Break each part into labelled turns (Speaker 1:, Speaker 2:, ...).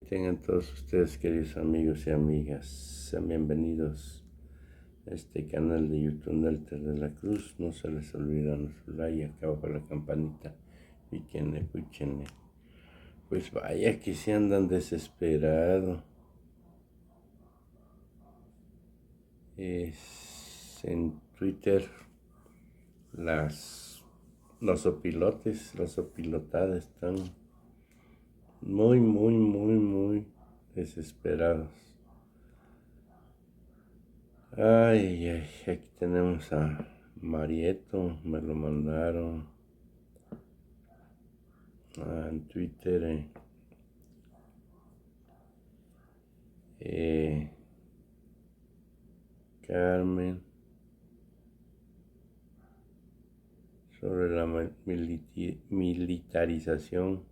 Speaker 1: Tengan todos ustedes, queridos amigos y amigas, sean bienvenidos a este canal de YouTube Nelter de la Cruz. No se les olvida nuestro like, acá abajo la campanita, píquenle, púchenle. Pues vaya que se andan desesperados. En Twitter los opilotes, las opilotadas están muy desesperados. Ay, aquí tenemos a Marieto, me lo mandaron en Twitter. Carmen, sobre la militarización.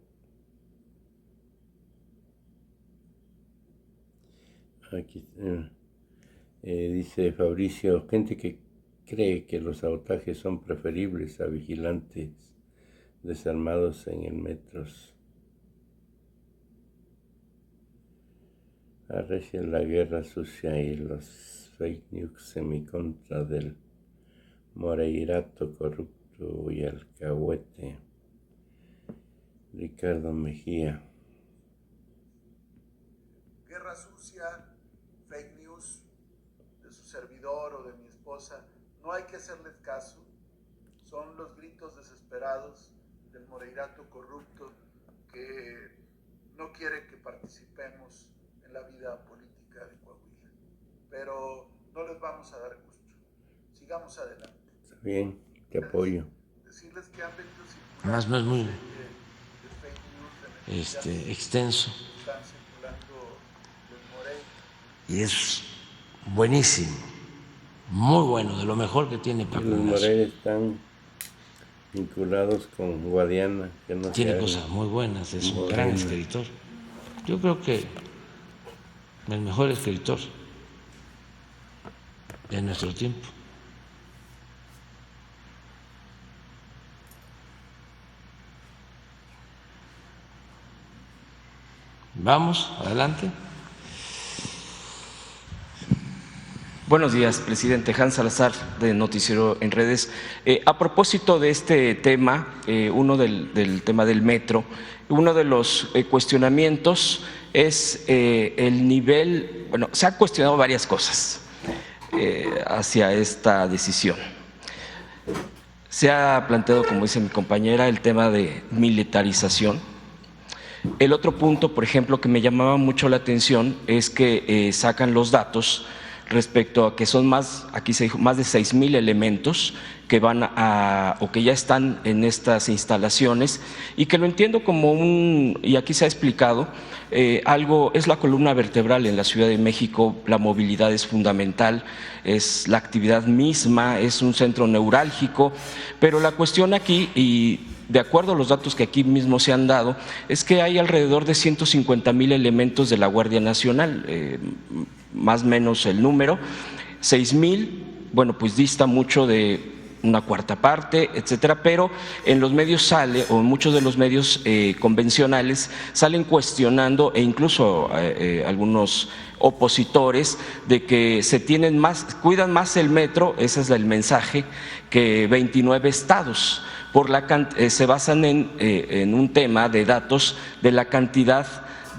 Speaker 1: Aquí dice Fabricio, gente que cree que los sabotajes son preferibles a vigilantes desarmados en el metro. Arrecia la guerra sucia y los fake news en mi contra del Moreirato corrupto y alcahuete. Ricardo Mejía.
Speaker 2: Guerra sucia, fake news de su servidor o de mi esposa, no hay que hacerles caso. Son los gritos desesperados del Moreirato corrupto que no quiere que participemos en la vida política de Coahuila. Pero no les vamos a dar gusto. Sigamos adelante.
Speaker 1: Está bien, te apoyo.
Speaker 2: Decirles que han venido circulando.
Speaker 3: Además no es muy
Speaker 2: fake news
Speaker 3: extenso.
Speaker 2: Están circulando del Morey.
Speaker 3: Y es buenísimo, muy bueno, de lo mejor que tiene Paco
Speaker 1: Los
Speaker 3: Ignacio.
Speaker 1: Morey están vinculados con Guadiana, que no
Speaker 3: Tiene cosas muy buenas, es un gran escritor. Yo creo que el mejor escritor de nuestro tiempo. Vamos, adelante.
Speaker 4: Buenos días, presidente. Hans Salazar, de Noticiero en Redes. A propósito de este tema, del tema del metro, uno de los cuestionamientos es el nivel, bueno, se han cuestionado varias cosas hacia esta decisión. Se ha planteado, como dice mi compañera, el tema de militarización. El otro punto, por ejemplo, que me llamaba mucho la atención es que sacan los datos respecto a que son aquí se dijo, más de 6,000 elementos que van o que ya están en estas instalaciones, y que lo entiendo como y aquí se ha explicado, es la columna vertebral en la Ciudad de México. La movilidad es fundamental, es la actividad misma, es un centro neurálgico, pero la cuestión aquí, y de acuerdo a los datos que aquí mismo se han dado, es que hay alrededor de 150,000 elementos de la Guardia Nacional, más o menos el número. 6,000, bueno, pues dista mucho de una cuarta parte, etcétera, pero en los medios sale, o en muchos de los medios convencionales, salen cuestionando, e incluso algunos opositores, de que cuidan más el metro, ese es el mensaje, que 29 estados. Se basan en un tema de datos de la cantidad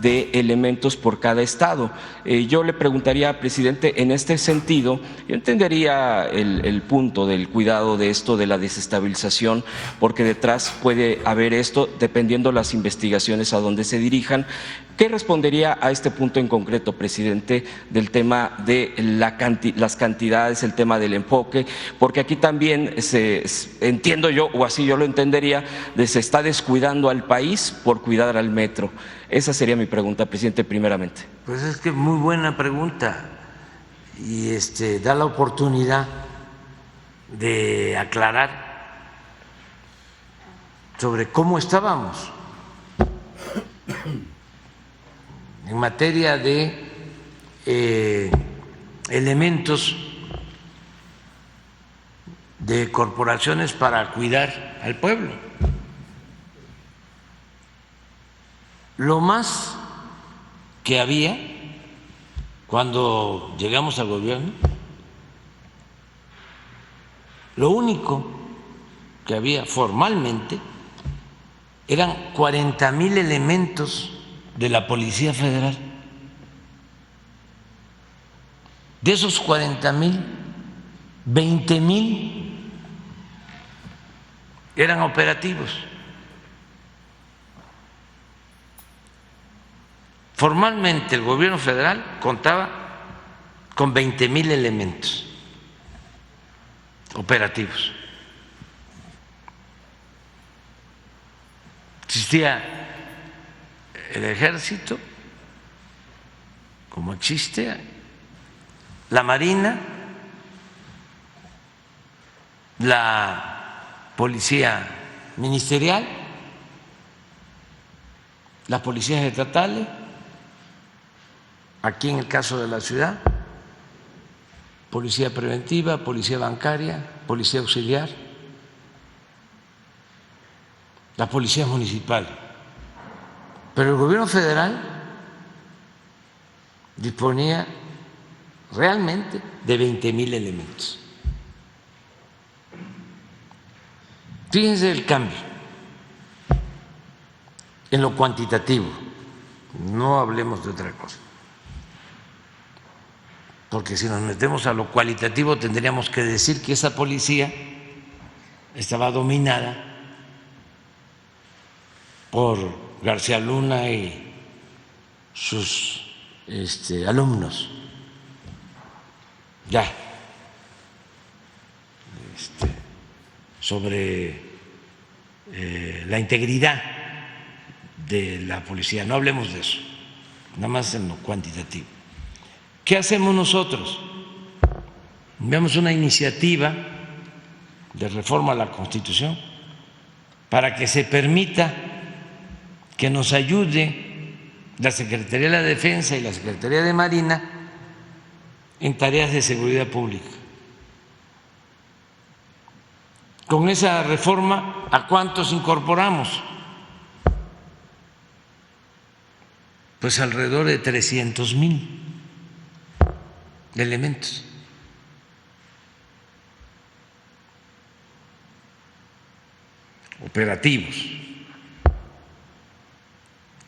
Speaker 4: de elementos por cada estado. Yo le preguntaría, presidente, en este sentido, yo entendería el punto del cuidado de esto, de la desestabilización, porque detrás puede haber esto, dependiendo las investigaciones a donde se dirijan. ¿Qué respondería a este punto en concreto, presidente, del tema de las cantidades, el tema del enfoque? Porque aquí también entiendo yo, o así yo lo entendería, se está descuidando al país por cuidar al metro. Esa sería mi pregunta, presidente, primeramente.
Speaker 3: Pues es que muy buena pregunta, y da la oportunidad de aclarar sobre cómo estábamos en materia de elementos de corporaciones para cuidar al pueblo. Lo más que había cuando llegamos al gobierno. Lo único que había formalmente eran 40,000 elementos de la Policía Federal. De esos 40,000, 20,000 eran operativos. Formalmente el gobierno federal contaba con 20,000 elementos operativos. Existía el ejército, como existe la Marina, la Policía Ministerial, las policías estatales, aquí en el caso de la ciudad, policía preventiva, policía bancaria, policía auxiliar, la policía municipal. Pero el gobierno federal disponía realmente de 20,000 elementos. Fíjense el cambio en lo cuantitativo, no hablemos de otra cosa, porque si nos metemos a lo cualitativo tendríamos que decir que esa policía estaba dominada por García Luna y sus alumnos. Ya, sobre la integridad de la policía, no hablemos de eso, nada más en lo cuantitativo. ¿Qué hacemos nosotros? Enviamos una iniciativa de reforma a la Constitución para que se permita que nos ayude la Secretaría de la Defensa y la Secretaría de Marina en tareas de seguridad pública. Con esa reforma, ¿a cuántos incorporamos? Pues alrededor de 300,000 elementos. Operativos,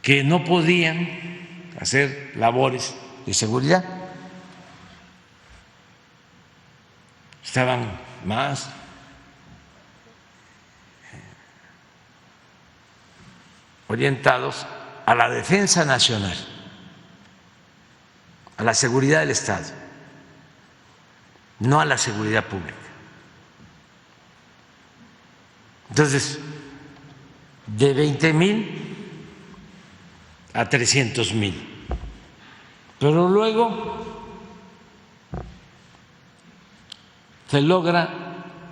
Speaker 3: que no podían hacer labores de seguridad, estaban más orientados a la defensa nacional, a la seguridad del Estado, no a la seguridad pública. Entonces, de 20,000 a 300,000. Pero luego se logra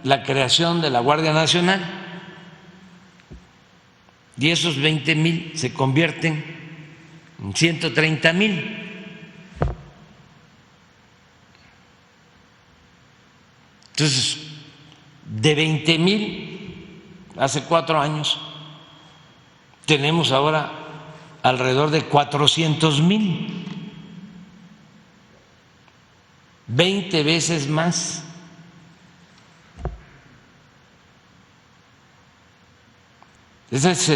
Speaker 3: la creación de la Guardia Nacional y esos 20,000 se convierten en 130,000. Entonces, de 20,000 hace 4 años, tenemos ahora alrededor de 400,000, 20 veces más. Eso es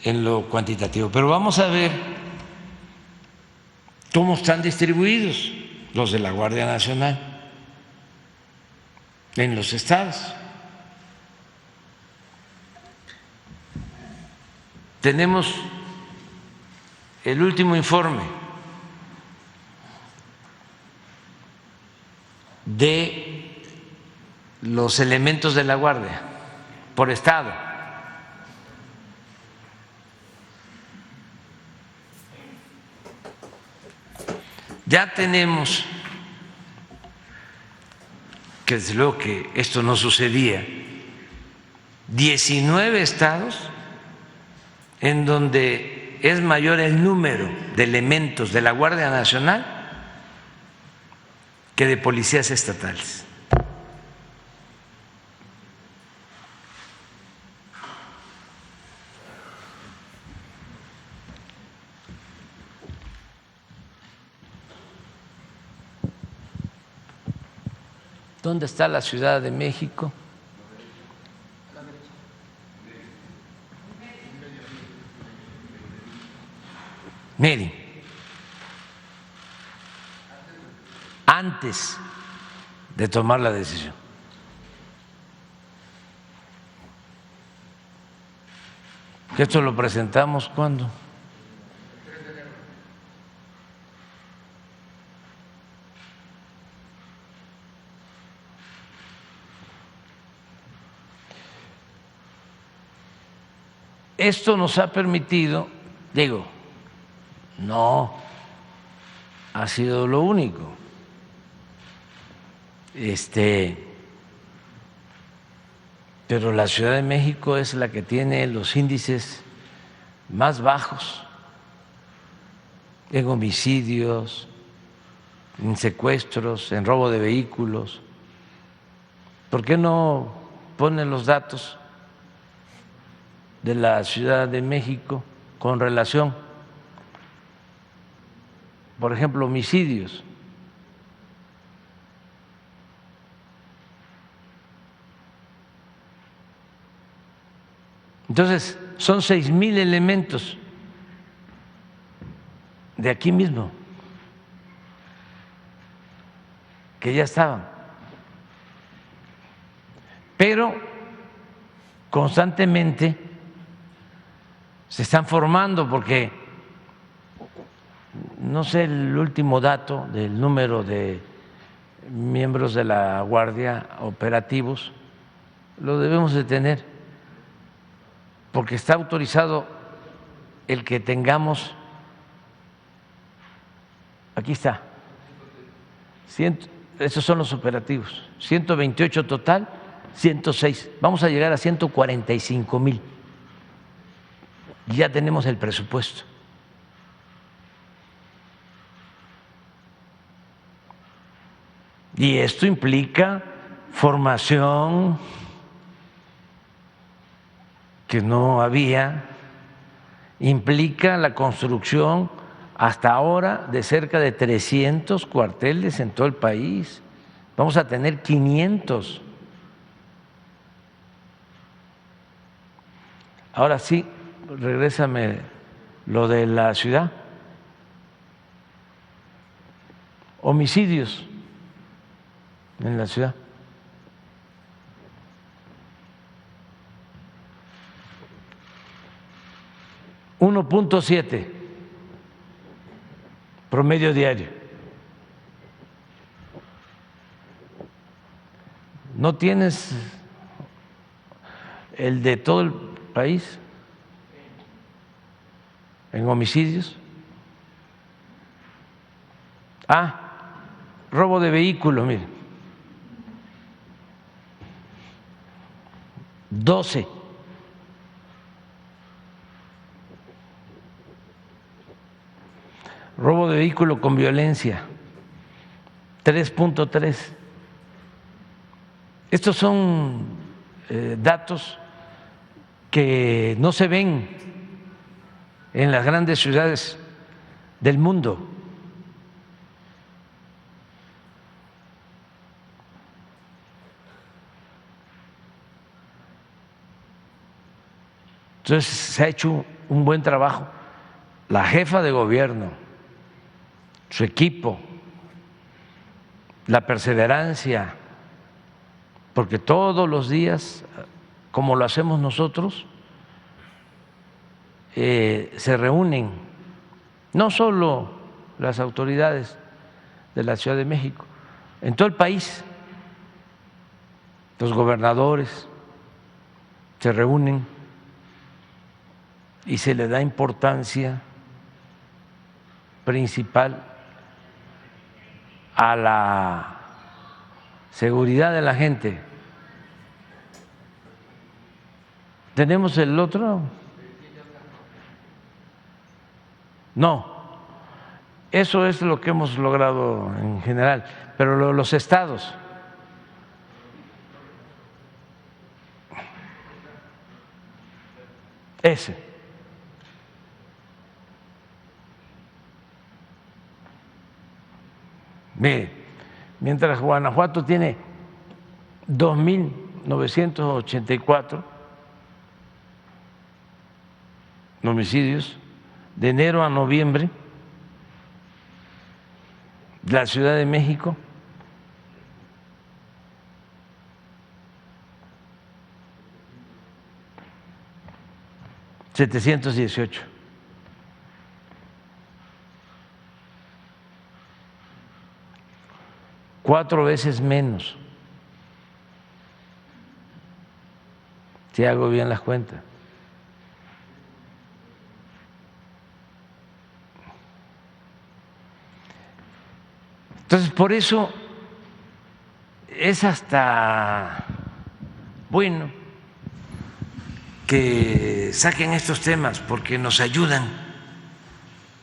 Speaker 3: en lo cuantitativo. Pero vamos a ver cómo están distribuidos los de la Guardia Nacional en los estados. Tenemos el último informe de los elementos de la Guardia por estado. Ya tenemos, que desde luego que esto no sucedía, 19 estados en donde es mayor el número de elementos de la Guardia Nacional que de policías estatales. ¿Dónde está la Ciudad de México? Miren, antes de tomar la decisión. Que esto lo presentamos ¿cuándo? Esto nos ha permitido, digo, no ha sido lo único. Pero la Ciudad de México es la que tiene los índices más bajos en homicidios, en secuestros, en robo de vehículos. ¿Por qué no ponen los datos de la Ciudad de México con relación, por ejemplo, homicidios? Entonces, son 6,000 elementos de aquí mismo que ya estaban, pero constantemente se están formando, porque no sé el último dato del número de miembros de la Guardia operativos, lo debemos de tener, porque está autorizado el que tengamos, aquí está, esos son los operativos, 128 total, 106, vamos a llegar a 145,000. Ya tenemos el presupuesto. Y esto implica formación que no había, implica la construcción hasta ahora de cerca de 300 cuarteles en todo el país. Vamos a tener 500. Ahora sí, regrésame lo de la ciudad. Homicidios en la ciudad. $1.7 promedio diario. ¿No tienes el de todo el país en homicidios? Robo de vehículo, mire, 12. Robo de vehículo con violencia, 3.3. Estos son datos que no se ven en las grandes ciudades del mundo. Entonces se ha hecho un buen trabajo. La jefa de gobierno, su equipo, la perseverancia, porque todos los días, como lo hacemos nosotros, se reúnen no solo las autoridades de la Ciudad de México, en todo el país, los gobernadores se reúnen y se le da importancia principal a la seguridad de la gente. ¿Tenemos el otro? No, eso es lo que hemos logrado en general, pero los estados. Ese. Mire, mientras Guanajuato tiene 2.984 homicidios de enero a noviembre. La Ciudad de México, $718. Cuatro veces menos, si hago bien las cuentas. Entonces, por eso es hasta bueno que saquen estos temas, porque nos ayudan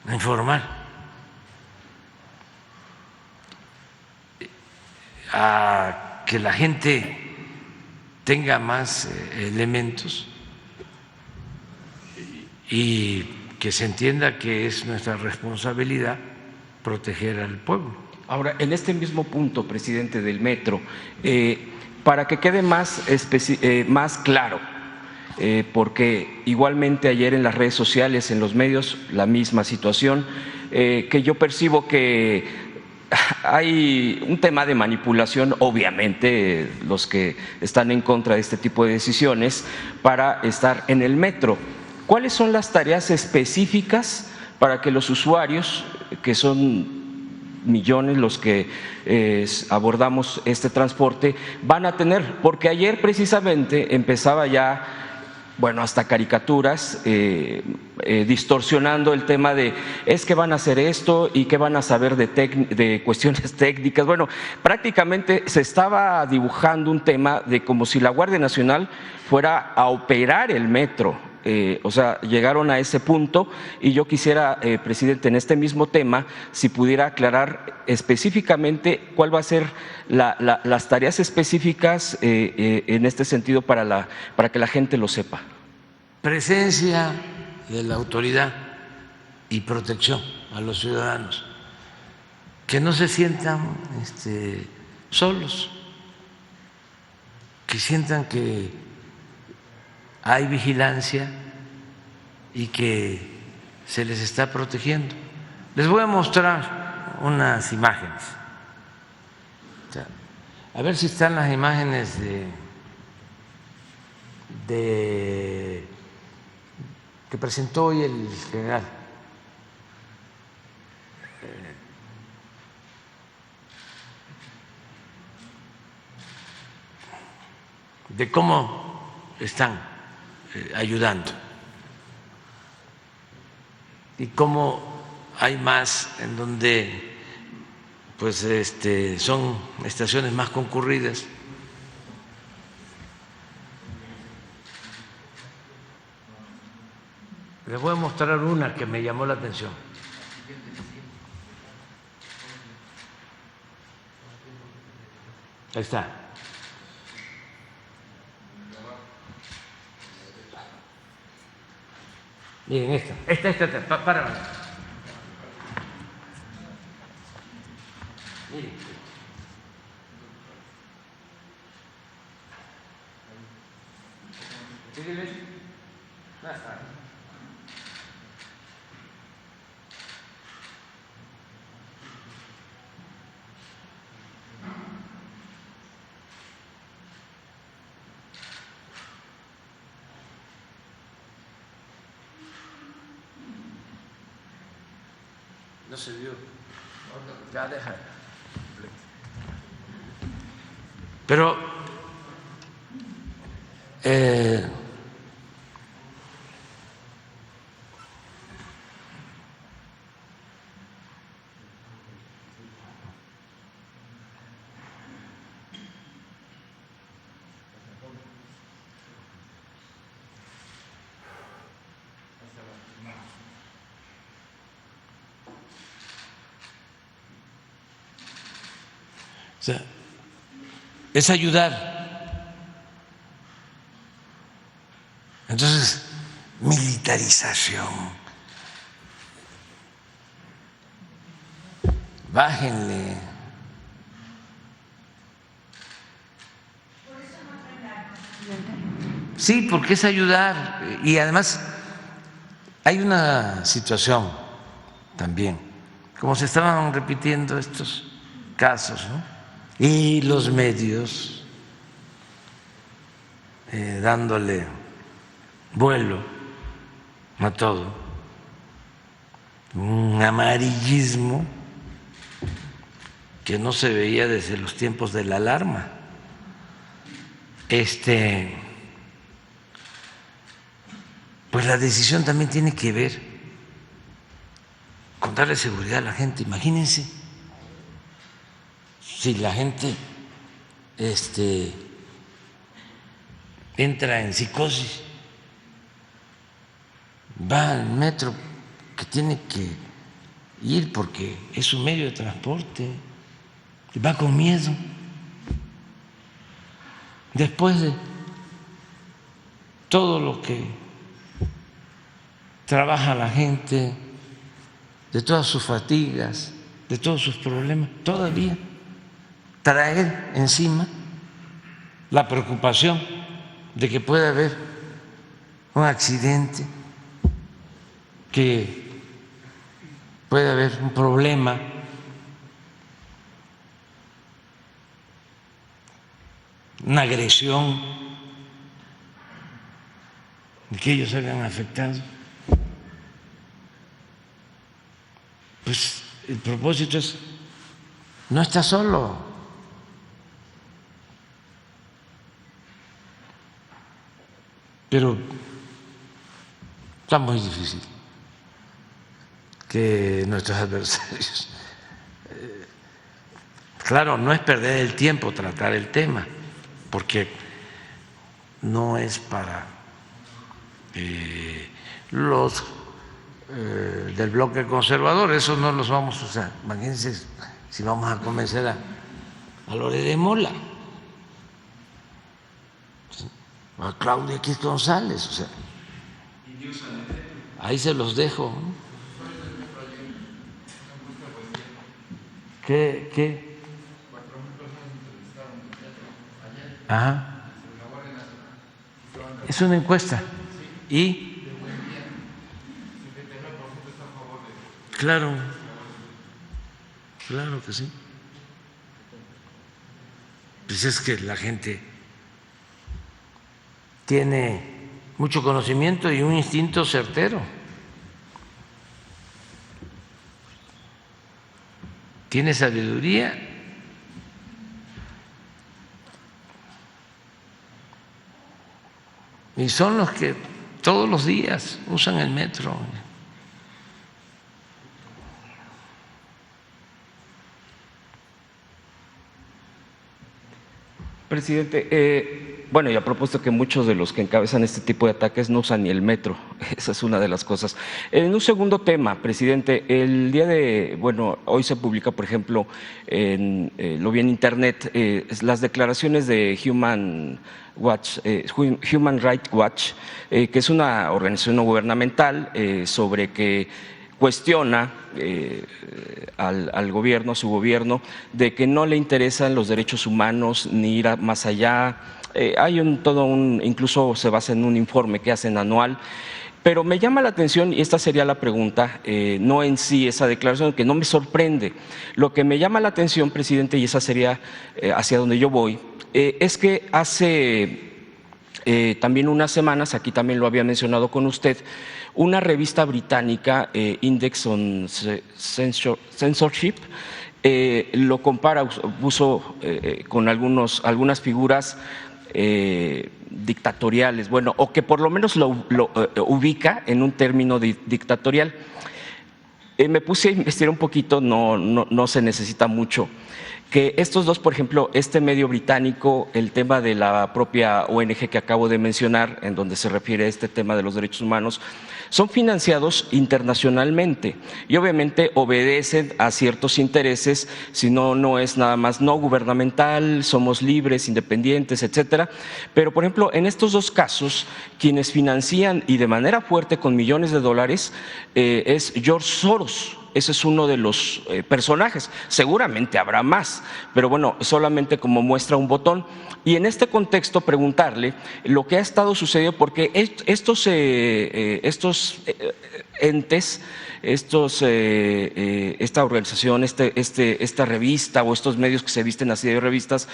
Speaker 3: a informar, a que la gente tenga más elementos y que se entienda que es nuestra responsabilidad proteger al pueblo.
Speaker 4: Ahora, en este mismo punto, presidente, del metro, para que quede más claro, porque igualmente ayer en las redes sociales, en los medios, la misma situación, que yo percibo que hay un tema de manipulación, obviamente, los que están en contra de este tipo de decisiones, para estar en el metro. ¿Cuáles son las tareas específicas para que los usuarios, que son millones los que abordamos este transporte, van a tener? Porque ayer precisamente empezaba ya, bueno, hasta caricaturas distorsionando el tema de es que van a hacer esto y que van a saber de cuestiones técnicas. Bueno, prácticamente se estaba dibujando un tema de como si la Guardia Nacional fuera a operar el metro. O sea, llegaron a ese punto y yo quisiera, presidente, en este mismo tema, si pudiera aclarar específicamente cuál va a ser las tareas específicas en este sentido para que la gente lo sepa.
Speaker 3: Presencia de la autoridad y protección a los ciudadanos, que no se sientan solos, que sientan que hay vigilancia y que se les está protegiendo. Les voy a mostrar unas imágenes. A ver si están las imágenes que presentó hoy el general. De cómo están ayudando y cómo hay más en donde pues son estaciones más concurridas. Les voy a mostrar una que me llamó la atención. Ahí está. Miren esta, párame. Miren. Síguele. No se vio. Ya deja. Pero o sea, es ayudar. Entonces, militarización. Bájenle. Sí, porque es ayudar. Y además hay una situación también, como se estaban repitiendo estos casos, ¿no? Y los medios dándole vuelo a todo, un amarillismo que no se veía desde los tiempos de la alarma. Pues la decisión también tiene que ver con darle seguridad a la gente. Imagínense si la gente entra en psicosis, va al metro que tiene que ir porque es un medio de transporte, va con miedo. Después de todo lo que trabaja la gente, de todas sus fatigas, de todos sus problemas, todavía traer encima la preocupación de que puede haber un accidente, que puede haber un problema, una agresión, de que ellos se hayan afectado. Pues el propósito es, no está solo. Pero está muy difícil que nuestros adversarios, claro, no es perder el tiempo tratar el tema, porque no es para los del bloque conservador, eso no los vamos a usar. Imagínense si vamos a convencer a Lore de Mola, a Claudia X González, o sea, ahí se los dejo, ¿no? ¿Qué? Ajá. Es una encuesta. ¿Y? Claro, claro que sí. Pues es que la gente tiene mucho conocimiento y un instinto certero. Tiene sabiduría. Y son los que todos los días usan el metro.
Speaker 4: Presidente, bueno, y a propósito que muchos de los que encabezan este tipo de ataques no usan ni el metro, esa es una de las cosas. En un segundo tema, presidente, el día de, bueno, hoy se publica, por ejemplo, lo vi en internet, las declaraciones de Human Rights Watch, que es una organización no gubernamental sobre que cuestiona al gobierno, a su gobierno, de que no le interesan los derechos humanos ni ir más allá. Hay incluso se basa en un informe que hacen anual. Pero me llama la atención, y esta sería la pregunta, no en sí esa declaración, que no me sorprende. Lo que me llama la atención, presidente, y esa sería hacia donde yo voy, es que hace también unas semanas, aquí también lo había mencionado con usted, una revista británica, Index on Censorship, lo compara, puso con algunas figuras dictatoriales, bueno, o que por lo menos lo ubica en un término dictatorial. Me puse a investigar un poquito, no se necesita mucho, que estos dos, por ejemplo, este medio británico, el tema de la propia ONG que acabo de mencionar, en donde se refiere a este tema de los derechos humanos, son financiados internacionalmente y obviamente obedecen a ciertos intereses, si no es nada más no gubernamental, somos libres, independientes, etcétera. Pero, por ejemplo, en estos dos casos, quienes financian y de manera fuerte con millones de dólares es George Soros, ese es uno de los personajes. Seguramente habrá más, pero bueno, solamente como muestra un botón. Y en este contexto preguntarle lo que ha estado sucediendo, porque estos entes, esta organización, esta revista o estos medios que se visten así de revistas,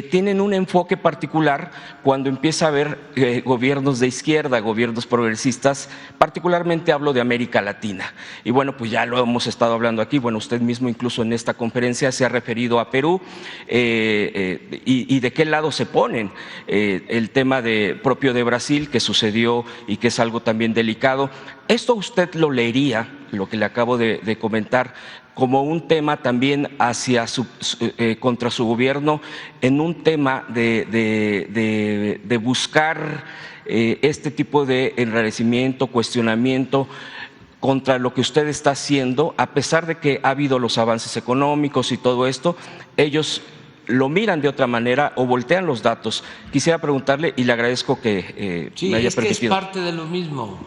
Speaker 4: tienen un enfoque particular cuando empieza a haber gobiernos de izquierda, gobiernos progresistas, particularmente hablo de América Latina. Y bueno, pues ya lo hemos estado hablando aquí, bueno, usted mismo incluso en esta conferencia se ha referido a Perú y de qué lado se ponen. El tema propio de Brasil que sucedió y que es algo también delicado. Esto usted lo leería, lo que le acabo de comentar, como un tema también contra su gobierno, en un tema de buscar este tipo de enrarecimiento, cuestionamiento contra lo que usted está haciendo, a pesar de que ha habido los avances económicos y todo esto, ellos lo miran de otra manera o voltean los datos. Quisiera preguntarle, y le agradezco que
Speaker 3: sí,
Speaker 4: me haya
Speaker 3: permitido. Sí, es parte de lo mismo.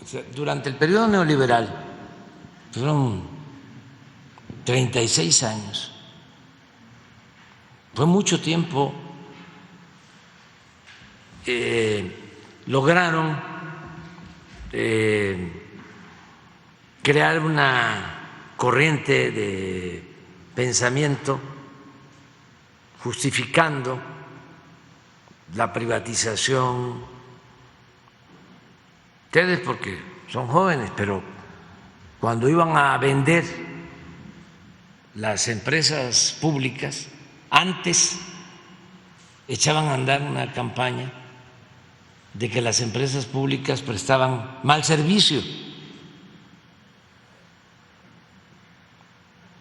Speaker 3: O sea, durante el periodo neoliberal, fueron 36 años, fue mucho tiempo, lograron crear una corriente de pensamiento justificando la privatización. Ustedes porque son jóvenes, pero cuando iban a vender las empresas públicas, antes echaban a andar una campaña de que las empresas públicas prestaban mal servicio,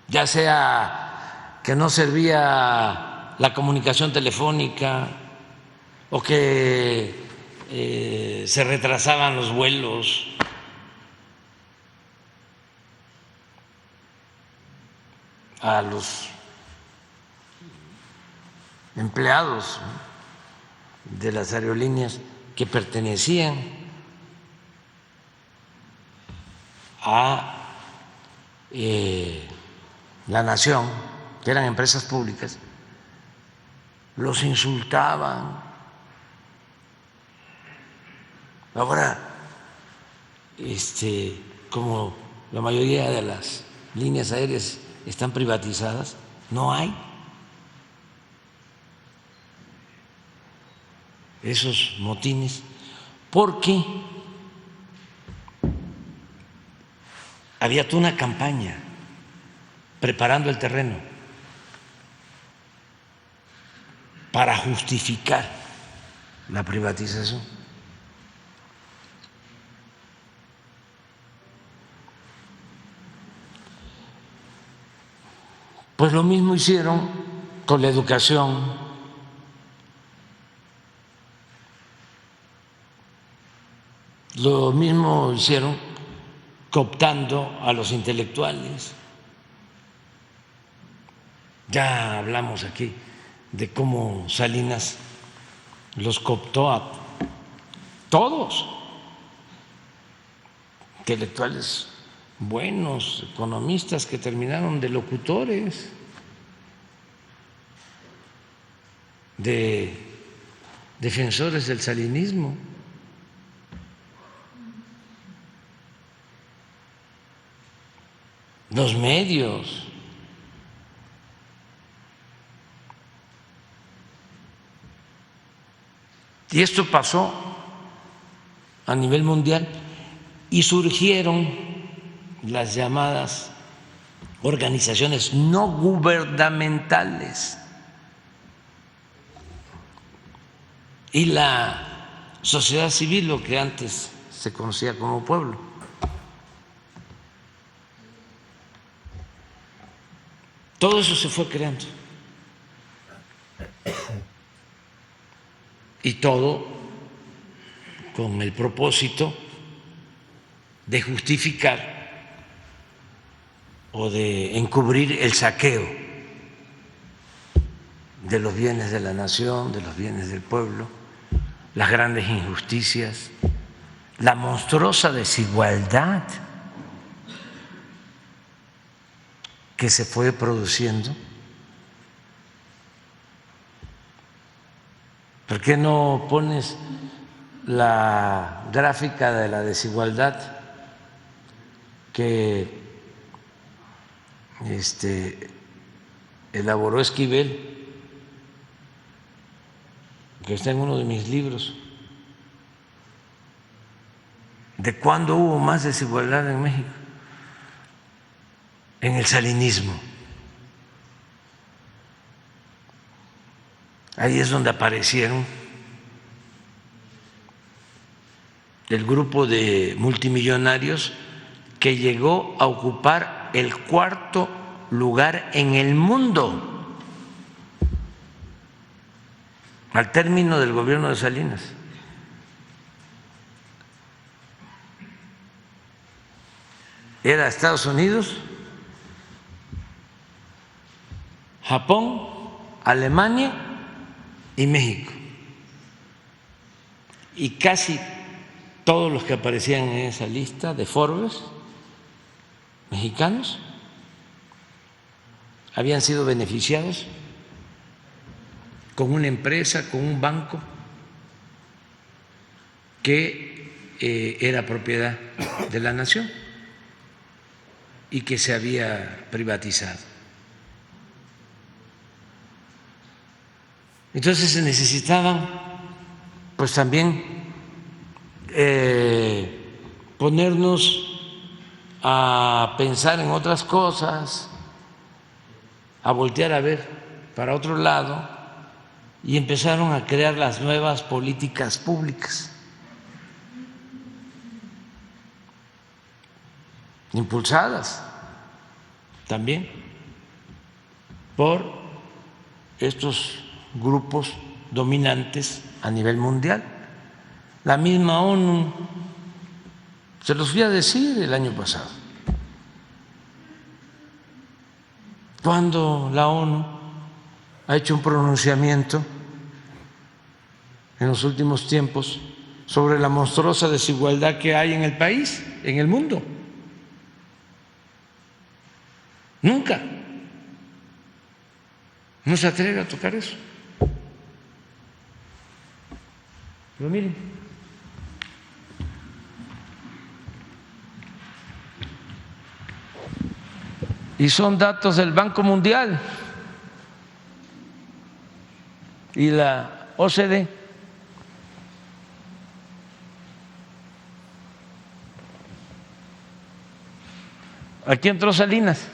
Speaker 3: ya sea que no servía la comunicación telefónica o que se retrasaban los vuelos. A los empleados de las aerolíneas que pertenecían a la nación, que eran empresas públicas, los insultaban. Ahora, como la mayoría de las líneas aéreas están privatizadas, no hay esos motines, porque había toda una campaña preparando el terreno para justificar la privatización. Pues lo mismo hicieron con la educación. Lo mismo hicieron cooptando a los intelectuales. Ya hablamos aquí de cómo Salinas los cooptó a todos, intelectuales buenos, economistas que terminaron de locutores, de defensores del salinismo. Los medios. Y esto pasó a nivel mundial y surgieron las llamadas organizaciones no gubernamentales y la sociedad civil, lo que antes se conocía como pueblo. Todo eso se fue creando. Y todo con el propósito de justificar o de encubrir el saqueo de los bienes de la nación, de los bienes del pueblo, las grandes injusticias, la monstruosa desigualdad que se fue produciendo? ¿Por qué no pones la gráfica de la desigualdad que elaboró Esquivel, que está en uno de mis libros, de cuándo hubo más desigualdad en México? En el salinismo. Ahí es donde aparecieron el grupo de multimillonarios que llegó a ocupar el 4º lugar en el mundo al término del gobierno de Salinas. Era Estados Unidos, Japón, Alemania y México. Y casi todos los que aparecían en esa lista de Forbes, mexicanos, habían sido beneficiados con una empresa, con un banco que era propiedad de la nación y que se había privatizado. Entonces se necesitaban pues también ponernos a pensar en otras cosas, a voltear a ver para otro lado, y empezaron a crear las nuevas políticas públicas, impulsadas también por estos grupos dominantes a nivel mundial. La misma ONU, se los fui a decir el año pasado, cuando la ONU ha hecho un pronunciamiento en los últimos tiempos sobre la monstruosa desigualdad que hay en el país, en el mundo. Nunca no se atreve a tocar eso. Pero miren, y son datos del Banco Mundial y la OCDE. Aquí entró Salinas.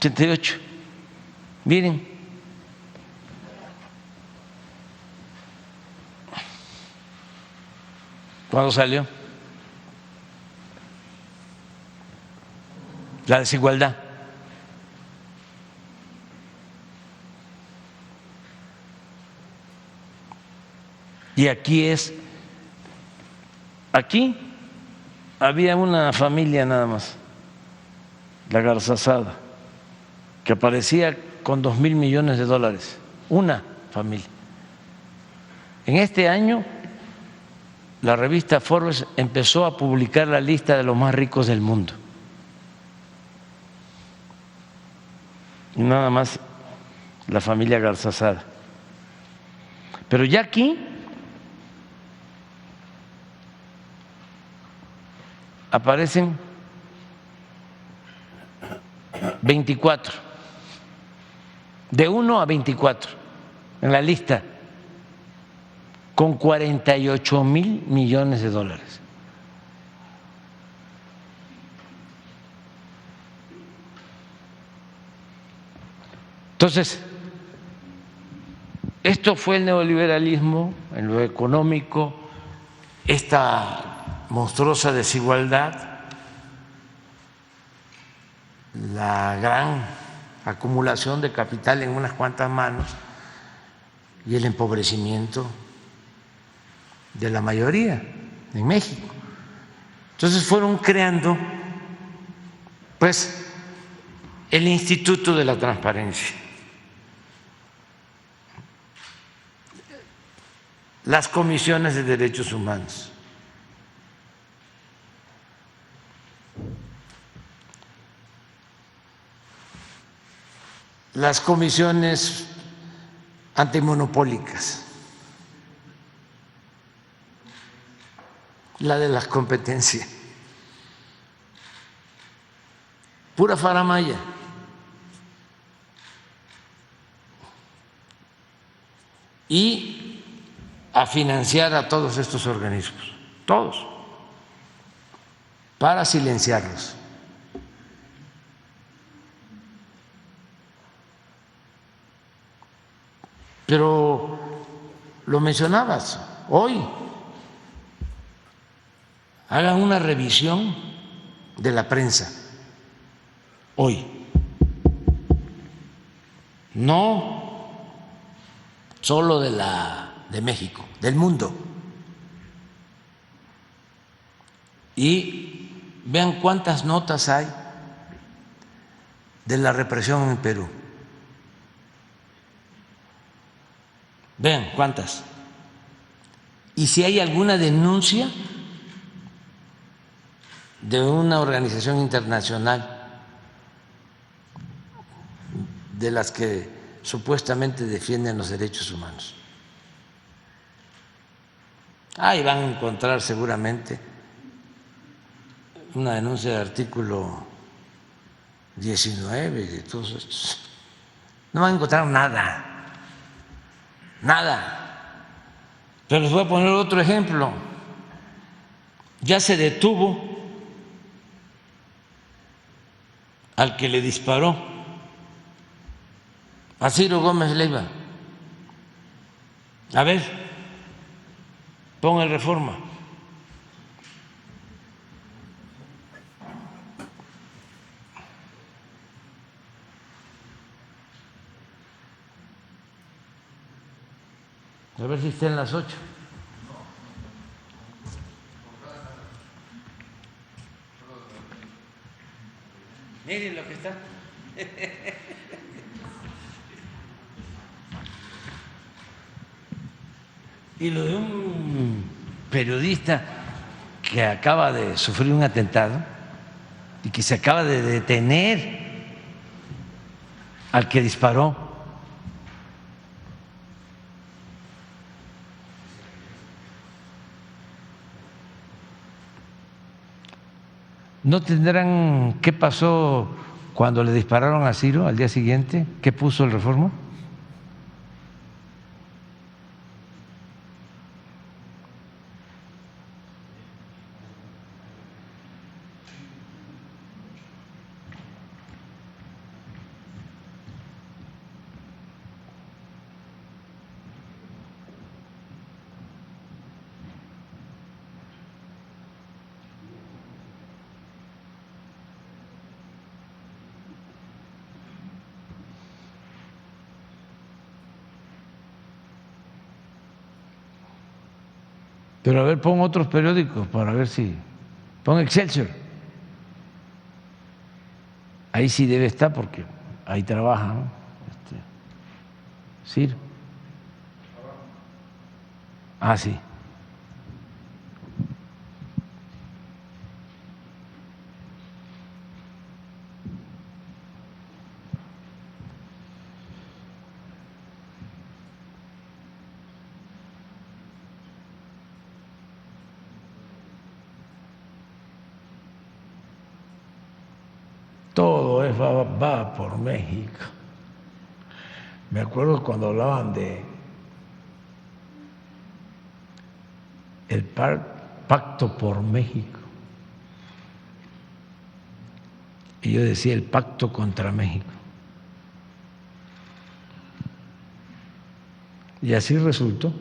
Speaker 3: $88. Miren, cuando salió la desigualdad. Y aquí había una familia nada más, la Garzazada, que aparecía con $2,000 millones, una familia. En este año, la revista Forbes empezó a publicar la lista de los más ricos del mundo. Y nada más la familia Garzazada. Pero ya aquí aparecen 24, de 1 a 24 en la lista, con $48,000 millones. Entonces, esto fue el neoliberalismo en lo económico, esta monstruosa desigualdad, la gran acumulación de capital en unas cuantas manos y el empobrecimiento de la mayoría en México. Entonces fueron creando pues el Instituto de la Transparencia, las comisiones de derechos humanos, las comisiones antimonopólicas, la de las competencias, pura faramaya. Y a financiar a todos estos organismos, todos, para silenciarlos. Pero lo mencionabas hoy, hagan una revisión de la prensa hoy, no solo de México, del mundo, y vean cuántas notas hay de la represión en Perú. Vean cuántas. Y si hay alguna denuncia de una organización internacional de las que supuestamente defienden los derechos humanos. Ahí van a encontrar seguramente una denuncia de artículo 19 y de todos estos. No van a encontrar nada, nada. Pero les voy a poner otro ejemplo. Ya se detuvo al que le disparó a Ciro Gómez Leiva. A ver, pon el Reforma. A ver si está en las 8. Miren lo que está. Y lo de un periodista que acaba de sufrir un atentado y que se acaba de detener al que disparó. ¿No tendrán qué pasó cuando le dispararon a Ciro al día siguiente? ¿Qué puso el Reforma? Pero a ver, pon otros periódicos para ver si... Pon Excelsior. Ahí sí debe estar porque ahí trabaja, ¿no? Ciro. Ah, sí. Todo es va por México. Me acuerdo cuando hablaban de el pacto por México. Y yo decía el pacto contra México. Y así resultó.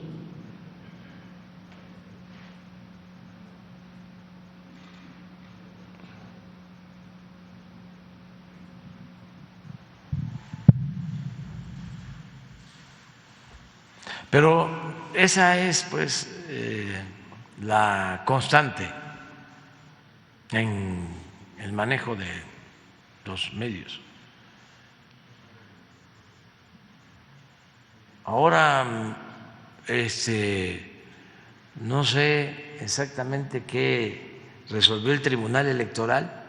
Speaker 3: Pero esa es, pues, la constante en el manejo de los medios. Ahora, no sé exactamente qué resolvió el Tribunal Electoral,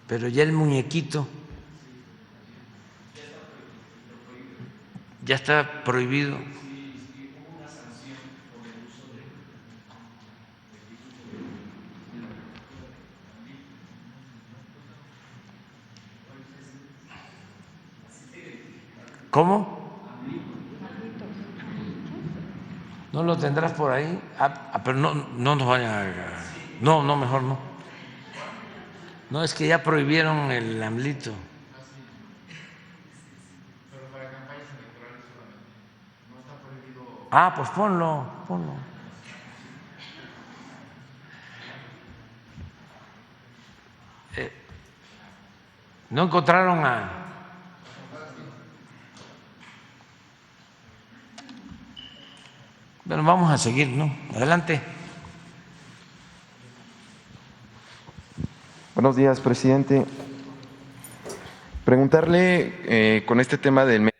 Speaker 3: pero ya el muñequito ya está prohibido. ¿Cómo? ¿No lo tendrás por ahí? Pero no nos vayan a... No, mejor no. No, es que ya prohibieron el AMLito. Pero para campañas electorales solamente. No está prohibido. Pues ponlo. ¿No encontraron a...? Bueno, vamos a seguir, ¿no? Adelante.
Speaker 5: Buenos días, presidente. Preguntarle con este tema del